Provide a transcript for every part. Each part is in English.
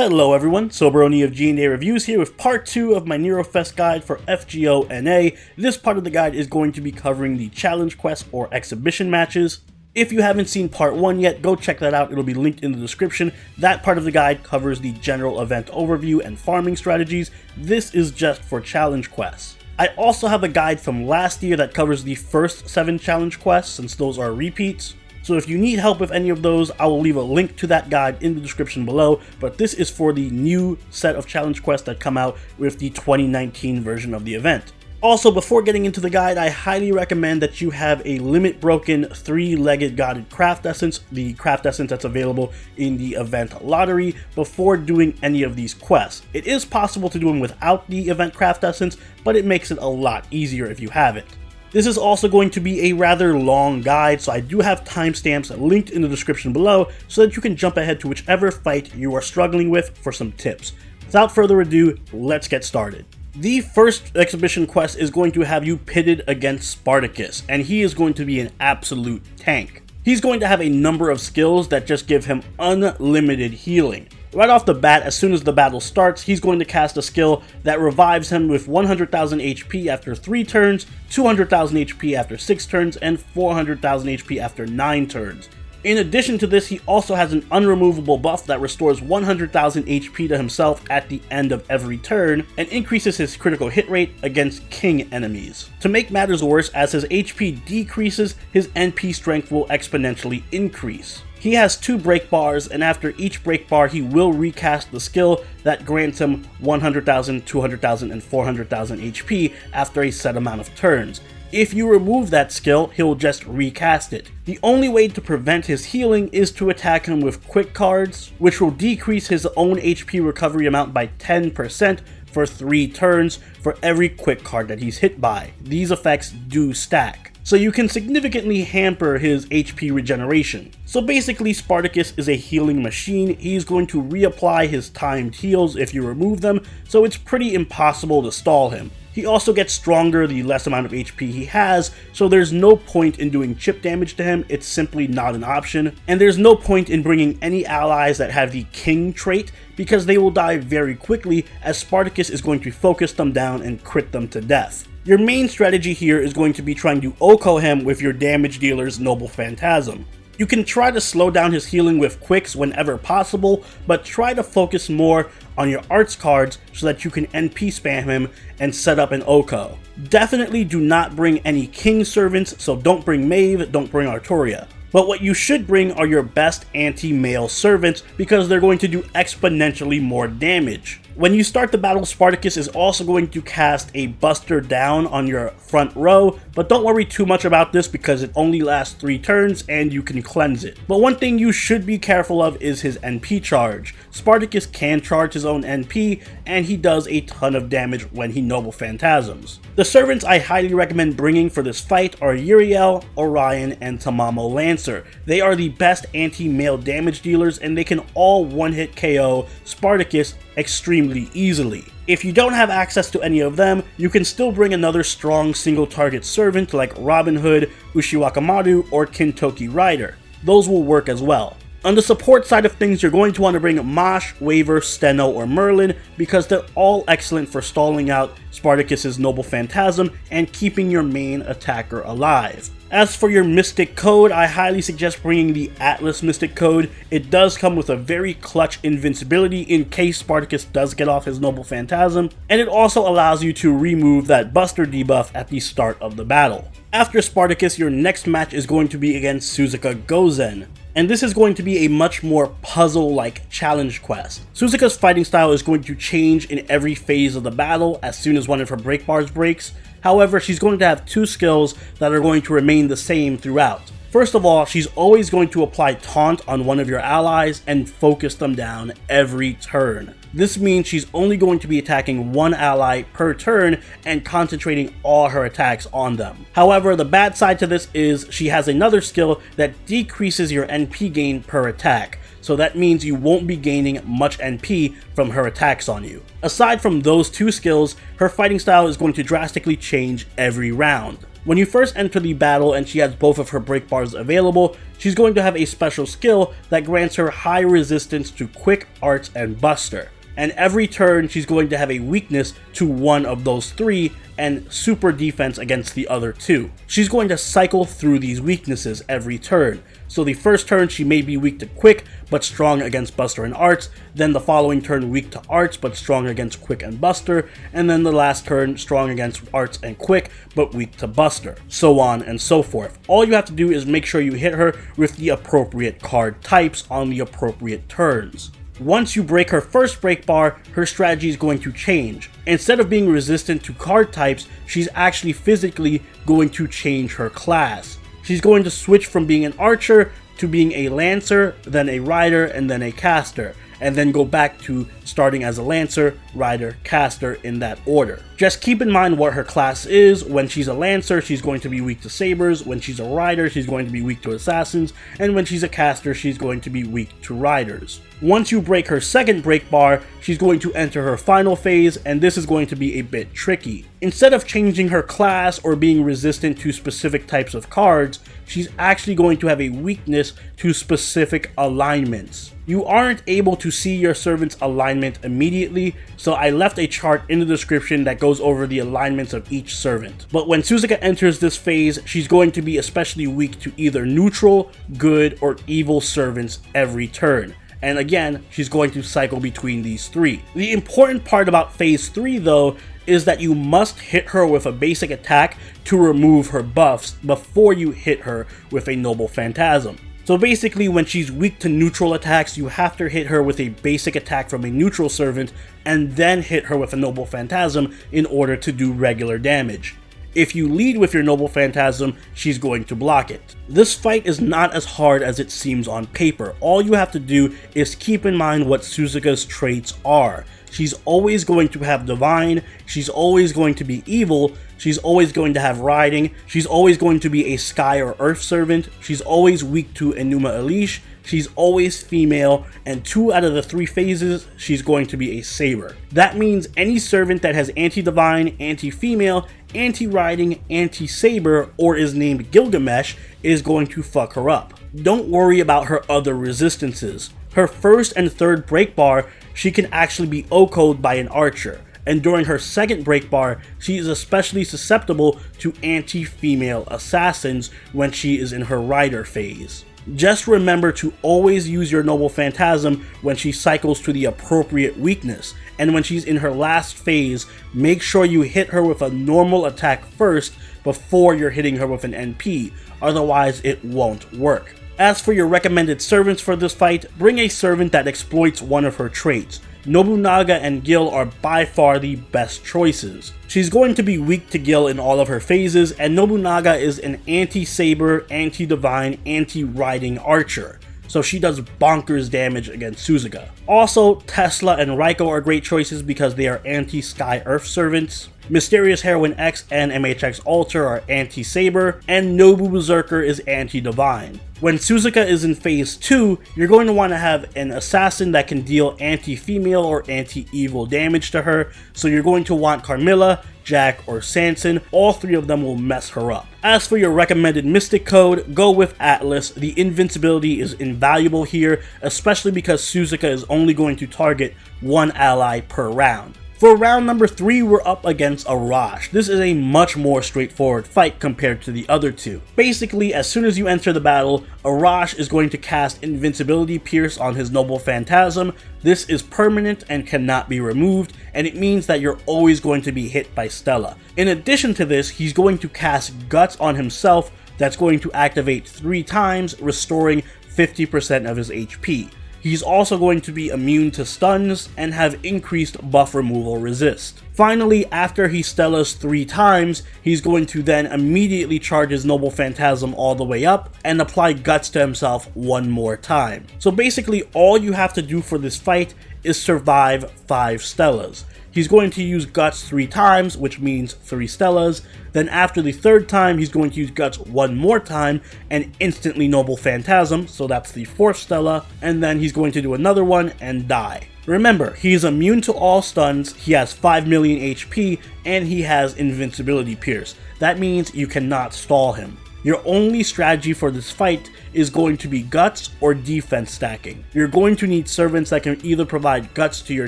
Hello everyone, Soberoni of G&A Reviews here with part 2 of my Nero Fest guide for FGO NA. This part of the guide is going to be covering the challenge quest or exhibition matches. If you haven't seen part 1 yet, go check that out, it'll be linked in the description. That part of the guide covers the general event overview and farming strategies. This is just for challenge quests. I also have a guide from last year that covers the first 7 challenge quests, since those are repeats. So if you need help with any of those, I will leave a link to that guide in the description below, but this is for the new set of challenge quests that come out with the 2019 version of the event. Also, before getting into the guide, I highly recommend that you have a limit-broken 3-legged guided craft essence, the craft essence that's available in the event lottery, before doing any of these quests. It is possible to do them without the event craft essence, but it makes it a lot easier if you have it. This is also going to be a rather long guide, so I do have timestamps linked in the description below so that you can jump ahead to whichever fight you are struggling with for some tips. Without further ado, let's get started. The first exhibition quest is going to have you pitted against Spartacus, and he is going to be an absolute tank. He's going to have a number of skills that just give him unlimited healing. Right off the bat, as soon as the battle starts, he's going to cast a skill that revives him with 100,000 HP after 3 turns, 200,000 HP after 6 turns, and 400,000 HP after 9 turns. In addition to this, he also has an unremovable buff that restores 100,000 HP to himself at the end of every turn, and increases his critical hit rate against king enemies. To make matters worse, as his HP decreases, his NP strength will exponentially increase. He has 2 break bars, and after each break bar he will recast the skill that grants him 100,000, 200,000, and 400,000 HP after a set amount of turns. If you remove that skill, he'll just recast it. The only way to prevent his healing is to attack him with quick cards, which will decrease his own HP recovery amount by 10% for 3 turns for every quick card that he's hit by. These effects do stack, so you can significantly hamper his HP regeneration. So basically, Spartacus is a healing machine. He's going to reapply his timed heals if you remove them, so it's pretty impossible to stall him. He also gets stronger the less amount of HP he has, so there's no point in doing chip damage to him, it's simply not an option. And there's no point in bringing any allies that have the king trait, because they will die very quickly, as Spartacus is going to focus them down and crit them to death. Your main strategy here is going to be trying to OHKO him with your damage dealer's Noble Phantasm. You can try to slow down his healing with quicks whenever possible, but try to focus more on your arts cards so that you can NP spam him and set up an OHKO. Definitely do not bring any king servants, so don't bring Maeve, don't bring Arturia. But what you should bring are your best anti-male servants, because they're going to do exponentially more damage. When you start the battle, Spartacus is also going to cast a Buster Down on your front row, but don't worry too much about this because it only lasts 3 turns and you can cleanse it. But one thing you should be careful of is his NP charge. Spartacus can charge his own NP, and he does a ton of damage when he Noble Phantasms. The servants I highly recommend bringing for this fight are Uriel, Orion, and Tamamo Lancer. They are the best anti-male damage dealers, and they can all one-hit KO Spartacus extremely easily. If you don't have access to any of them, you can still bring another strong single target servant like Robin Hood, Ushiwakamaru, or Kintoki Rider. Those will work as well. On the support side of things, you're going to want to bring Mosh, Waver, Steno, or Merlin, because they're all excellent for stalling out Spartacus's Noble Phantasm and keeping your main attacker alive. As for your Mystic Code, I highly suggest bringing the Atlas Mystic Code. It does come with a very clutch invincibility in case Spartacus does get off his Noble Phantasm, and it also allows you to remove that Buster debuff at the start of the battle. After Spartacus, your next match is going to be against Suzuka Gozen, and this is going to be a much more puzzle-like challenge quest. Suzuka's fighting style is going to change in every phase of the battle as soon as one of her break bars breaks. However, she's going to have 2 skills that are going to remain the same throughout. First of all, she's always going to apply Taunt on one of your allies and focus them down every turn. This means she's only going to be attacking one ally per turn and concentrating all her attacks on them. However, the bad side to this is she has another skill that decreases your NP gain per attack, so that means you won't be gaining much NP from her attacks on you. Aside from those 2 skills, her fighting style is going to drastically change every round. When you first enter the battle and she has both of her break bars available, she's going to have a special skill that grants her high resistance to Quick, Arts, and Buster. And every turn she's going to have a weakness to one of those three and super defense against the other two. She's going to cycle through these weaknesses every turn. So the first turn she may be weak to Quick but strong against Buster and Arts, then the following turn weak to Arts but strong against Quick and Buster, and then the last turn strong against Arts and Quick but weak to Buster, so on and so forth. All you have to do is make sure you hit her with the appropriate card types on the appropriate turns. Once you break her first break bar, her strategy is going to change. Instead of being resistant to card types, she's actually physically going to change her class. She's going to switch from being an archer to being a lancer, then a rider, and then a caster, and then go back to starting as a lancer, rider, caster in that order. Just keep in mind what her class is. When she's a lancer, she's going to be weak to sabers. When she's a rider, she's going to be weak to assassins. And when she's a caster, she's going to be weak to riders. Once you break her second break bar, she's going to enter her final phase, and this is going to be a bit tricky. Instead of changing her class or being resistant to specific types of cards, she's actually going to have a weakness to specific alignments. You aren't able to see your servant's alignment immediately, so I left a chart in the description that goes over the alignments of each servant. But when Suzuka enters this phase, she's going to be especially weak to either neutral, good, or evil servants every turn. And again, she's going to cycle between these three. The important part about phase 3 though is that you must hit her with a basic attack to remove her buffs before you hit her with a Noble Phantasm. So basically, when she's weak to neutral attacks, you have to hit her with a basic attack from a neutral servant and then hit her with a Noble Phantasm in order to do regular damage. If you lead with your Noble Phantasm, she's going to block it. This fight is not as hard as it seems on paper. All you have to do is keep in mind what Suzuka's traits are. She's always going to have Divine, she's always going to be evil, she's always going to have Riding, she's always going to be a Sky or Earth servant, she's always weak to Enuma Elish, she's always female, and 2 out of the 3 phases, she's going to be a Saber. That means any servant that has anti-Divine, anti-female, anti-Riding, anti-Saber, or is named Gilgamesh is going to fuck her up. Don't worry about her other resistances. Her first and third break bar, she can actually be OHKO'd by an archer, and during her second break bar, she is especially susceptible to anti-female assassins when she is in her rider phase. Just remember to always use your Noble Phantasm when she cycles to the appropriate weakness, and when she's in her last phase, make sure you hit her with a normal attack first before you're hitting her with an NP, otherwise it won't work. As for your recommended servants for this fight, bring a servant that exploits one of her traits. Nobunaga and Gil are by far the best choices. She's going to be weak to Gil in all of her phases, and Nobunaga is an anti-saber, anti-divine, anti-riding archer, so she does bonkers damage against Suzuka. Also, Tesla and Raiko are great choices because they are anti-Sky Earth servants. Mysterious Heroine X and MHX Alter are anti-saber, and Nobu Berserker is anti-divine. When Suzuka is in phase 2, you're going to want to have an assassin that can deal anti-female or anti-evil damage to her, so you're going to want Carmilla, Jack, or Sanson. All 3 of them will mess her up. As for your recommended Mystic code, go with Atlas. The invincibility is invaluable here, especially because Suzuka is only going to target 1 ally per round. For round number 3, we're up against Arash. This is a much more straightforward fight compared to the other 2. Basically, as soon as you enter the battle, Arash is going to cast Invincibility Pierce on his Noble Phantasm. This is permanent and cannot be removed, and it means that you're always going to be hit by Stella. In addition to this, he's going to cast Guts on himself that's going to activate 3 times, restoring 50% of his HP. He's also going to be immune to stuns and have increased buff removal resist. Finally, after he Stellas 3 times, he's going to then immediately charge his Noble Phantasm all the way up and apply Guts to himself 1 more time. So basically all you have to do for this fight is survive 5 Stellas. He's going to use Guts 3 times, which means 3 Stellas. Then after the 3rd time, he's going to use Guts 1 more time and instantly Noble Phantasm, so that's the 4th Stella. And then he's going to do another one and die. Remember, he is immune to all stuns, he has 5 million HP, and he has invincibility pierce. That means you cannot stall him. Your only strategy for this fight is going to be guts or defense stacking. You're going to need servants that can either provide guts to your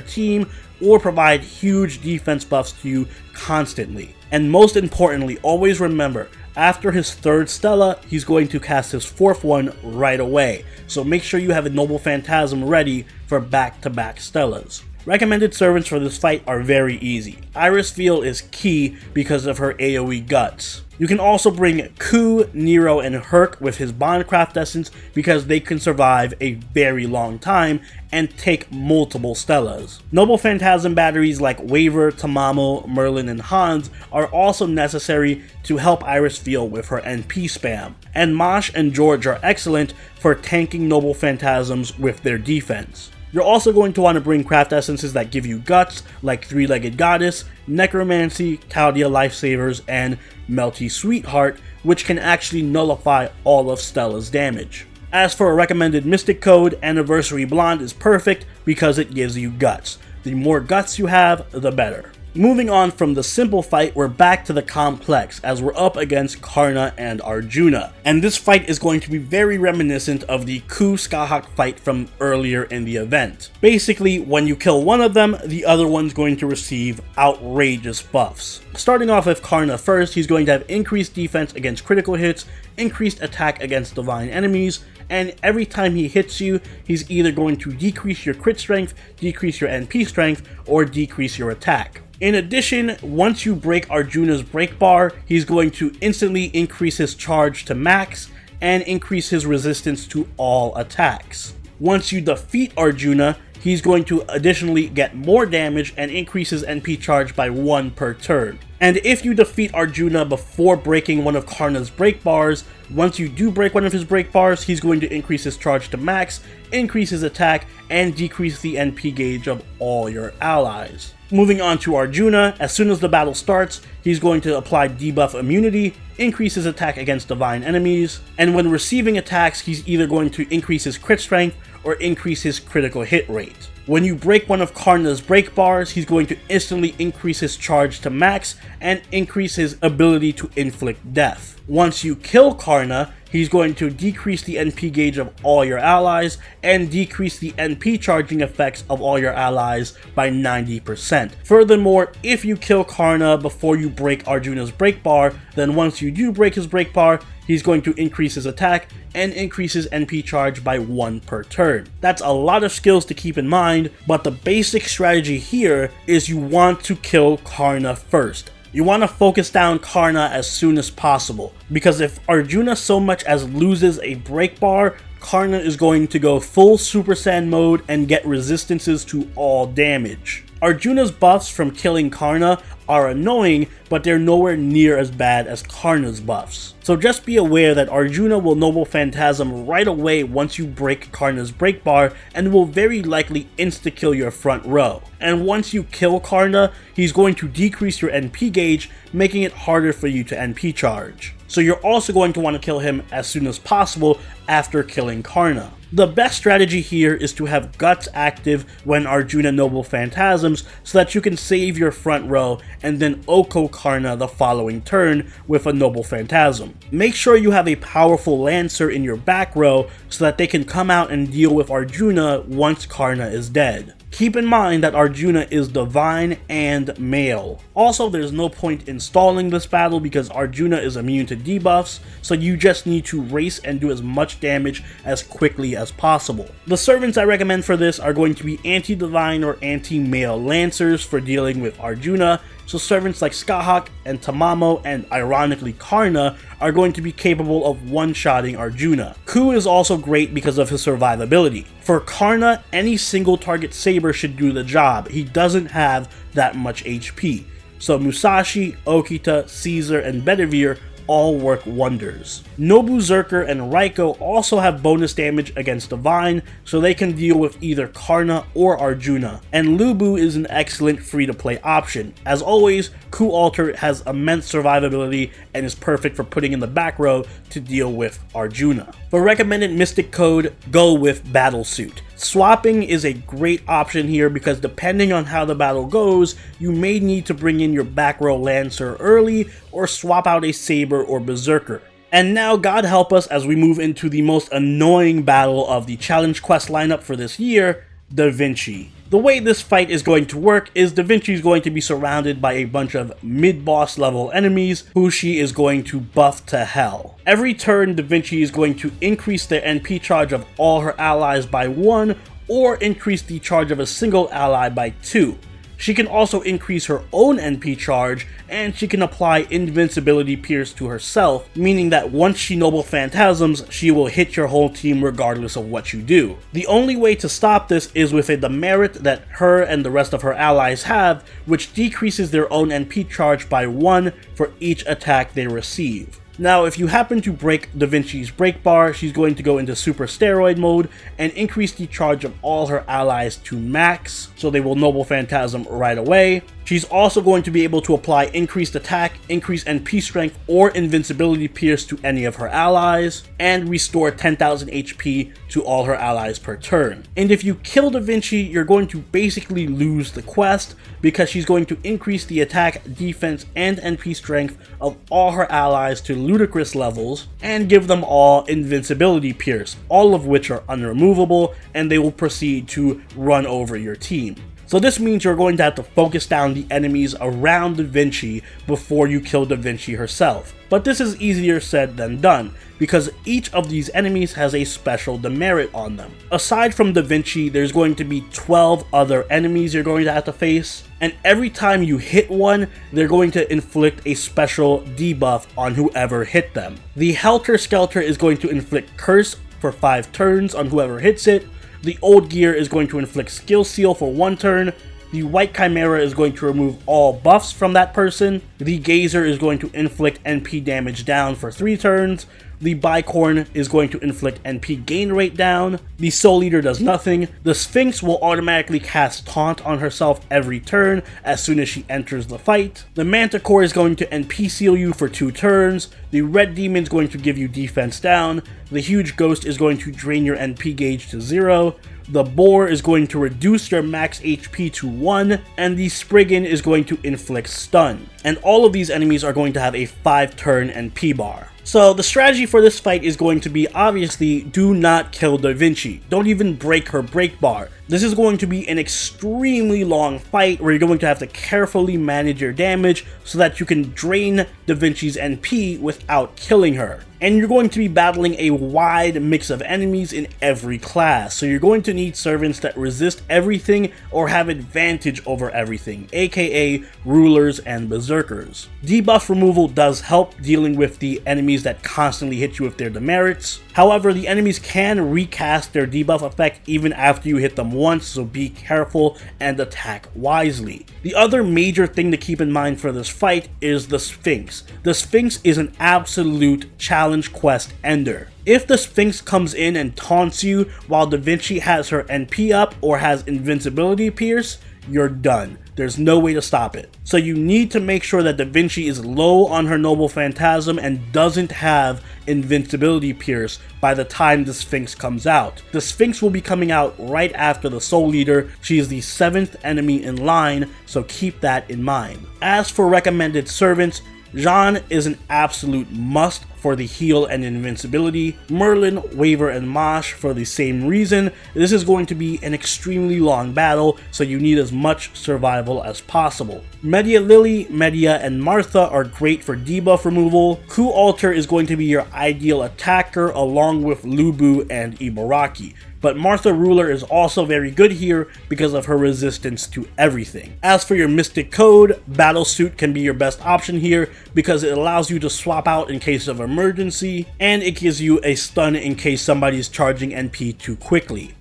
team or provide huge defense buffs to you constantly. And most importantly, always remember, after his 3rd Stella, he's going to cast his 4th one right away. So make sure you have a Noble Phantasm ready for back-to-back Stellas. Recommended servants for this fight are very easy. Iris Veil is key because of her AoE guts. You can also bring Ku, Nero, and Herc with his Bondcraft Essence because they can survive a very long time and take multiple Stellas. Noble Phantasm batteries like Waver, Tamamo, Merlin, and Hans are also necessary to help Iris Veil with her NP spam. And Mosh and George are excellent for tanking Noble Phantasms with their defense. You're also going to want to bring craft essences that give you guts, like Three-Legged Goddess, Necromancy, Chaldea Lifesavers, and Melty Sweetheart, which can actually nullify all of Stella's damage. As for a recommended Mystic code, Anniversary Blonde is perfect because it gives you guts. The more guts you have, the better. Moving on from the simple fight, we're back to the complex as we're up against Karna and Arjuna. And this fight is going to be very reminiscent of the Ku Skahak fight from earlier in the event. Basically, when you kill one of them, the other one's going to receive outrageous buffs. Starting off with Karna first, he's going to have increased defense against critical hits, increased attack against divine enemies, and every time he hits you, he's either going to decrease your crit strength, decrease your NP strength, or decrease your attack. In addition, once you break Arjuna's break bar, he's going to instantly increase his charge to max and increase his resistance to all attacks. Once you defeat Arjuna, he's going to additionally get more damage and increase his NP charge by 1 per turn. And if you defeat Arjuna before breaking one of Karna's break bars, once you do break one of his break bars, he's going to increase his charge to max, increase his attack, and decrease the NP gauge of all your allies. Moving on to Arjuna, as soon as the battle starts, he's going to apply debuff immunity, increase his attack against divine enemies, and when receiving attacks, he's either going to increase his crit strength or increase his critical hit rate. When you break one of Karna's break bars, he's going to instantly increase his charge to max and increase his ability to inflict death. Once you kill Karna, he's going to decrease the NP gauge of all your allies and decrease the NP charging effects of all your allies by 90%. Furthermore, if you kill Karna before you break Arjuna's break bar, then once you do break his break bar, he's going to increase his attack and increase his NP charge by 1 per turn. That's a lot of skills to keep in mind, but the basic strategy here is you want to kill Karna first. You want to focus down Karna as soon as possible, because if Arjuna so much as loses a break bar, Karna is going to go full Super Saiyan mode and get resistances to all damage. Arjuna's buffs from killing Karna are annoying, but they're nowhere near as bad as Karna's buffs. So just be aware that Arjuna will Noble Phantasm right away once you break Karna's break bar and will very likely insta-kill your front row. And once you kill Karna, he's going to decrease your NP gauge, making it harder for you to NP charge. So you're also going to want to kill him as soon as possible after killing Karna. The best strategy here is to have Guts active when Arjuna Noble Phantasms so that you can save your front row and then Oko Karna the following turn with a Noble Phantasm. Make sure you have a powerful Lancer in your back row so that they can come out and deal with Arjuna once Karna is dead. Keep in mind that Arjuna is divine and male. Also, there's no point in stalling this battle because Arjuna is immune to debuffs, so you just need to race and do as much damage as quickly as possible. The servants I recommend for this are going to be anti-divine or anti-male Lancers for dealing with Arjuna, so servants like Skahak and Tamamo and ironically Karna are going to be capable of one-shotting Arjuna. Ku is also great because of his survivability. For Karna, any single target saber should do the job. He doesn't have that much HP. So Musashi, Okita, Caesar, and Bedivere all work wonders. Nobu, Zerker, and Raiko also have bonus damage against Divine, so they can deal with either Karna or Arjuna. And Lubu is an excellent free-to-play option. As always, Ku Alter has immense survivability and is perfect for putting in the back row to deal with Arjuna. For recommended Mystic code, go with Battlesuit. Swapping is a great option here because depending on how the battle goes, you may need to bring in your back row Lancer early or swap out a Saber or Berserker. And now, God help us as we move into the most annoying battle of the challenge quest lineup for this year, Da Vinci. The way this fight is going to work is Da Vinci is going to be surrounded by a bunch of mid-boss level enemies who she is going to buff to hell. Every turn, Da Vinci is going to increase the NP charge of all her allies by 1 or increase the charge of a single ally by 2. She can also increase her own NP charge, and she can apply Invincibility Pierce to herself, meaning that once she Noble Phantasms, she will hit your whole team regardless of what you do. The only way to stop this is with a demerit that her and the rest of her allies have, which decreases their own NP charge by 1 for each attack they receive. Now, if you happen to break Da Vinci's break bar, she's going to go into Super Steroid mode and increase the charge of all her allies to max, so they will Noble Phantasm right away. She's also going to be able to apply increased attack, increased NP strength, or Invincibility Pierce to any of her allies, and restore 10,000 HP to all her allies per turn. And if you kill Da Vinci, you're going to basically lose the quest, because she's going to increase the attack, defense, and NP strength of all her allies to ludicrous levels, and give them all Invincibility Pierce, all of which are unremovable, and they will proceed to run over your team. So this means you're going to have to focus down the enemies around Da Vinci before you kill Da Vinci herself. But this is easier said than done, because each of these enemies has a special demerit on them. Aside from Da Vinci, there's going to be 12 other enemies you're going to have to face, and every time you hit one, they're going to inflict a special debuff on whoever hit them. The Helter Skelter is going to inflict Curse for 5 turns on whoever hits it. The Old Gear is going to inflict Skill Seal for 1 turn. The White Chimera is going to remove all buffs from that person. The Gazer is going to inflict NP damage down for 3 turns. The Bicorn is going to inflict NP gain rate down. The Soul Eater does nothing. The Sphinx will automatically cast Taunt on herself every turn as soon as she enters the fight. The Manticore is going to NP seal you for 2 turns. The Red Demon is going to give you defense down. The Huge Ghost is going to drain your NP gauge to 0. The Boar is going to reduce your max HP to 1, and the Spriggan is going to inflict stun. And all of these enemies are going to have a 5-turn NP bar. So the strategy for this fight is going to be, obviously, do not kill Da Vinci. Don't even break her break bar. This is going to be an extremely long fight where you're going to have to carefully manage your damage so that you can drain Da Vinci's NP without killing her. And you're going to be battling a wide mix of enemies in every class, so you're going to need servants that resist everything or have advantage over everything, aka rulers and berserkers. Debuff removal does help dealing with the enemies that constantly hit you with their demerits. However, the enemies can recast their debuff effect even after you hit them once, so be careful and attack wisely. The other major thing to keep in mind for this fight is the Sphinx. The Sphinx is an absolute challenge quest ender. If the Sphinx comes in and taunts you while Da Vinci has her NP up or has Invincibility Pierce, you're done. There's no way to stop it. So you need to make sure that Da Vinci is low on her Noble Phantasm and doesn't have Invincibility Pierce by the time the Sphinx comes out. The Sphinx will be coming out right after the Soul Eater. She is the 7th enemy in line, so keep that in mind. As for recommended servants, Jean is an absolute must for the heal and invincibility. Merlin, Waver, and Mosh for the same reason. This is going to be an extremely long battle, so you need as much survival as possible. Medea Lily, Medea, and Martha are great for debuff removal. Ku Alter is going to be your ideal attacker along with Lubu and Ibaraki. But Martha Ruler is also very good here because of her resistance to everything. As for your Mystic Code, Battlesuit can be your best option here because it allows you to swap out in case of emergency, and it gives you a stun in case somebody's charging NP too quickly.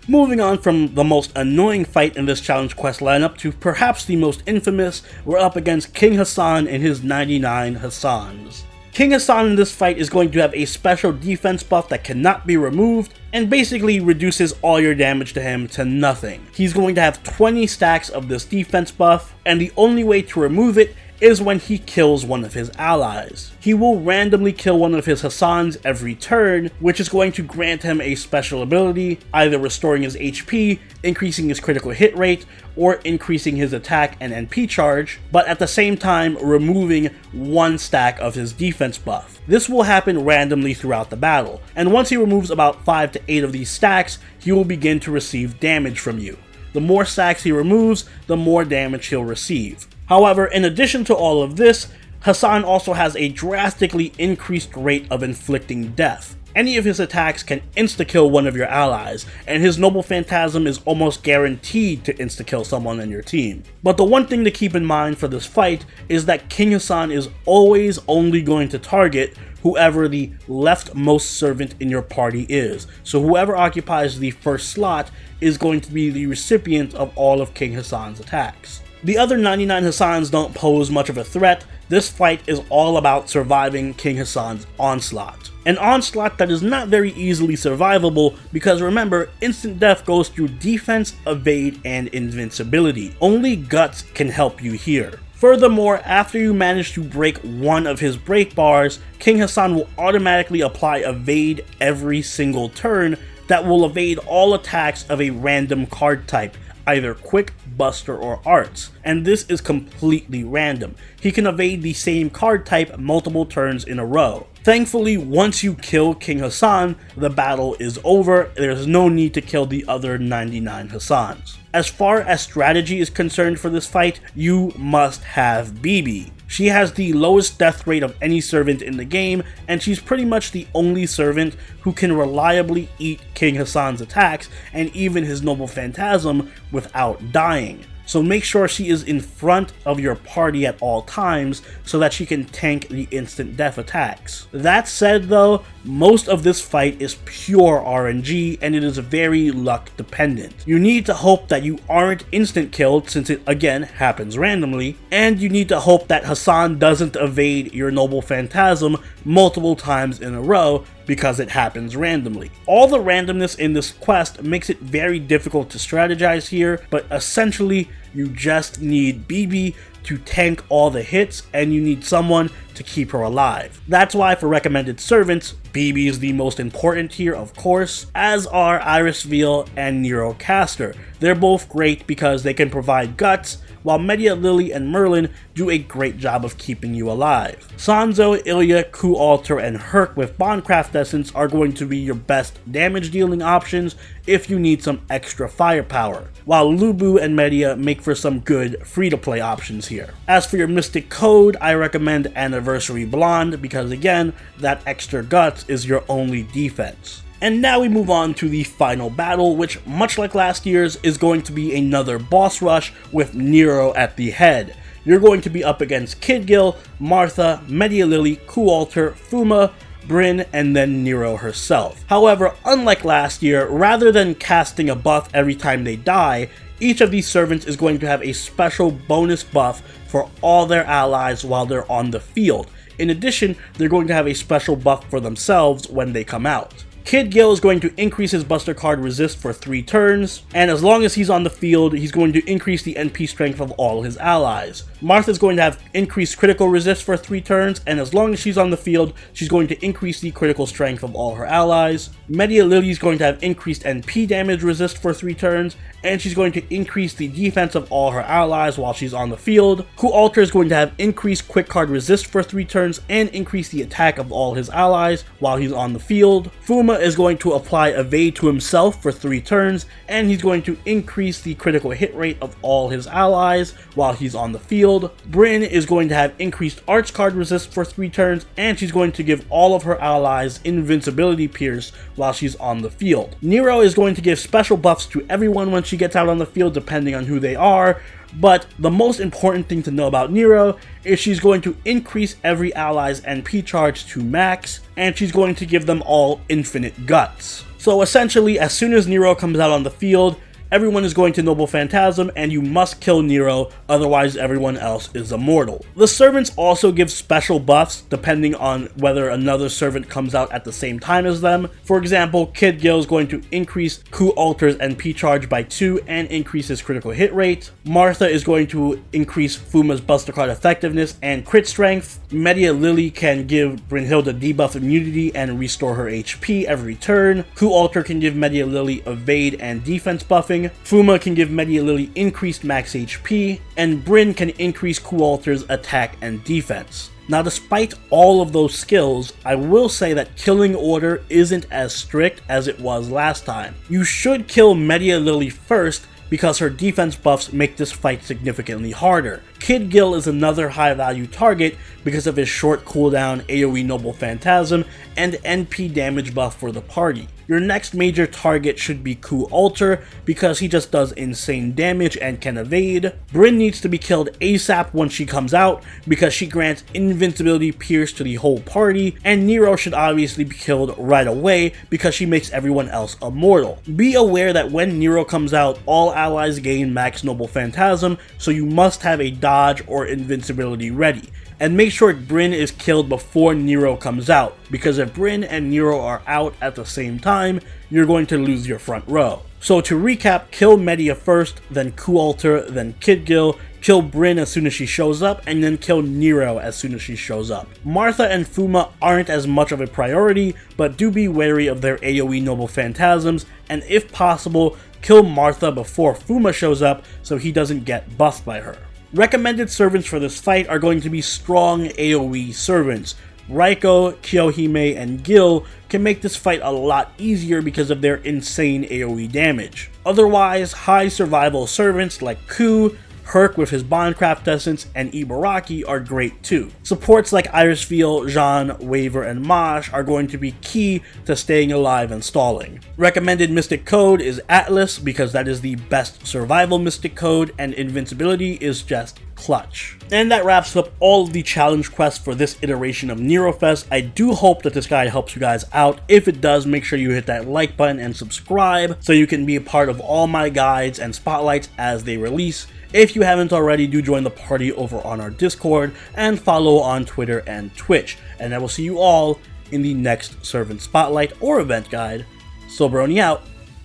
Moving on from the most annoying fight in this challenge quest lineup to perhaps the most infamous, we're up against King Hassan and his 99 Hassans. King Hassan in this fight is going to have a special defense buff that cannot be removed and basically reduces all your damage to him to nothing. He's going to have 20 stacks of this defense buff, and the only way to remove it is when he kills one of his allies. He will randomly kill one of his Hassans every turn, which is going to grant him a special ability, either restoring his HP, increasing his critical hit rate, or increasing his attack and NP charge, but at the same time removing one stack of his defense buff. This will happen randomly throughout the battle, and once he removes about 5 to 8 of these stacks, he will begin to receive damage from you. The more stacks he removes, the more damage he'll receive. However, in addition to all of this, Hassan also has a drastically increased rate of inflicting death. Any of his attacks can insta-kill one of your allies, and his Noble Phantasm is almost guaranteed to insta-kill someone on your team. But the one thing to keep in mind for this fight is that King Hassan is always only going to target whoever the leftmost servant in your party is. So whoever occupies the first slot is going to be the recipient of all of King Hassan's attacks. The other 99 Hassans don't pose much of a threat. This fight is all about surviving King Hassan's onslaught. An onslaught that is not very easily survivable because remember, instant death goes through defense, evade, and invincibility. Only guts can help you here. Furthermore, after you manage to break one of his break bars, King Hassan will automatically apply evade every single turn that will evade all attacks of a random card type, either quick, buster, or arts, and this is completely random. He can evade the same card type multiple turns in a row. Thankfully, once you kill King Hassan, the battle is over. There's no need to kill the other 99 Hassans. As far as strategy is concerned for this fight, you must have Bibi. She has the lowest death rate of any servant in the game, and she's pretty much the only servant who can reliably eat King Hassan's attacks and even his Noble Phantasm without dying. So make sure she is in front of your party at all times so that she can tank the instant death attacks. That said though, most of this fight is pure RNG and it is very luck dependent. You need to hope that you aren't instant killed since it again happens randomly, and you need to hope that Hassan doesn't evade your Noble Phantasm multiple times in a row because it happens randomly. All the randomness in this quest makes it very difficult to strategize here, but essentially you just need Bibi to tank all the hits and you need someone to keep her alive. That's why for recommended servants, Bibi is the most important here, of course, as are Iris Veal and Nero Caster. They're both great because they can provide guts, while Medea Lily and Merlin do a great job of keeping you alive. Sanzo, Ilya, Coup Alter, and Herc with Bondcraft Essence are going to be your best damage dealing options if you need some extra firepower, while Lubu and Medea make for some good free-to-play options here. As for your Mystic Code, I recommend Anniversary Blonde because again, that extra guts is your only defense. And now we move on to the final battle, which much like last year's is going to be another boss rush with Nero at the head. You're going to be up against Kid Gil, Martha, Medea Lily, Coup Alter, Fuma, Bryn, and then Nero herself. However, unlike last year, rather than casting a buff every time they die, each of these servants is going to have a special bonus buff for all their allies while they're on the field. In addition, they're going to have a special buff for themselves when they come out. Kid Gil is going to increase his Buster card resist for 3 turns, and as long as he's on the field, he's going to increase the NP strength of all his allies. Martha is going to have increased critical resist for 3 turns, and as long as she's on the field, she's going to increase the critical strength of all her allies. Medea Lily is going to have increased NP damage resist for 3 turns, and she's going to increase the defense of all her allies while she's on the field. Coup Alter is going to have increased quick card resist for 3 turns and increase the attack of all his allies while he's on the field. Fuma is going to apply evade to himself for 3 turns, and he's going to increase the critical hit rate of all his allies while he's on the field. Bryn is going to have increased arch card resist for 3 turns, and she's going to give all of her allies invincibility pierce while she's on the field. Nero is going to give special buffs to everyone when she gets out on the field depending on who they are, but the most important thing to know about Nero is she's going to increase every ally's NP charge to max, and she's going to give them all infinite guts. So essentially, as soon as Nero comes out on the field, everyone is going to Noble Phantasm and you must kill Nero, otherwise everyone else is immortal. The servants also give special buffs depending on whether another servant comes out at the same time as them. For example, Kid Gil is going to increase Coup Alter's NP charge by 2 and increase his critical hit rate. Martha is going to increase Fuma's Buster Card effectiveness and crit strength. Media Lily can give Brynhilde debuff immunity and restore her HP every turn. Coup Alter can give Media Lily evade and defense buffing. Fuma can give Media Lily increased max HP, and Bryn can increase Coup Alter's attack and defense. Now, despite all of those skills, I will say that killing order isn't as strict as it was last time. You should kill Media Lily first because her defense buffs make this fight significantly harder. Kid Gil is another high value target because of his short cooldown AoE Noble Phantasm and NP damage buff for the party. Your next major target should be Coup Alter because he just does insane damage and can evade. Bryn needs to be killed ASAP once she comes out because she grants invincibility pierce to the whole party, and Nero should obviously be killed right away because she makes everyone else immortal. Be aware that when Nero comes out, all allies gain max Noble Phantasm, so you must have a dodge or invincibility ready. And make sure Bryn is killed before Nero comes out, because if Bryn and Nero are out at the same time, you're going to lose your front row. So to recap, kill Media first, then Coup Alter, then Kid Gil, kill Bryn as soon as she shows up, and then kill Nero as soon as she shows up. Martha and Fuma aren't as much of a priority, but do be wary of their AoE Noble Phantasms, and if possible, kill Martha before Fuma shows up so he doesn't get buffed by her. Recommended servants for this fight are going to be strong AoE servants. Raiko, Kyohime, and Gil can make this fight a lot easier because of their insane AoE damage. Otherwise, high survival servants like Ku, Herc with his Bondcraft Essence, and Ibaraki are great too. Supports like Irisfiel, Jean, Waver, and Mosh are going to be key to staying alive and stalling. Recommended Mystic Code is Atlas because that is the best survival Mystic Code, and Invincibility is just clutch. And that wraps up all of the challenge quests for this iteration of Nero Fest. I do hope that this guide helps you guys out. If it does, make sure you hit that like button and subscribe so you can be a part of all my guides and spotlights as they release. If you haven't already, do join the party over on our Discord and follow on Twitter and Twitch. And I will see you all in the next Servant Spotlight or event guide. Soberoni out.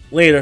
Later.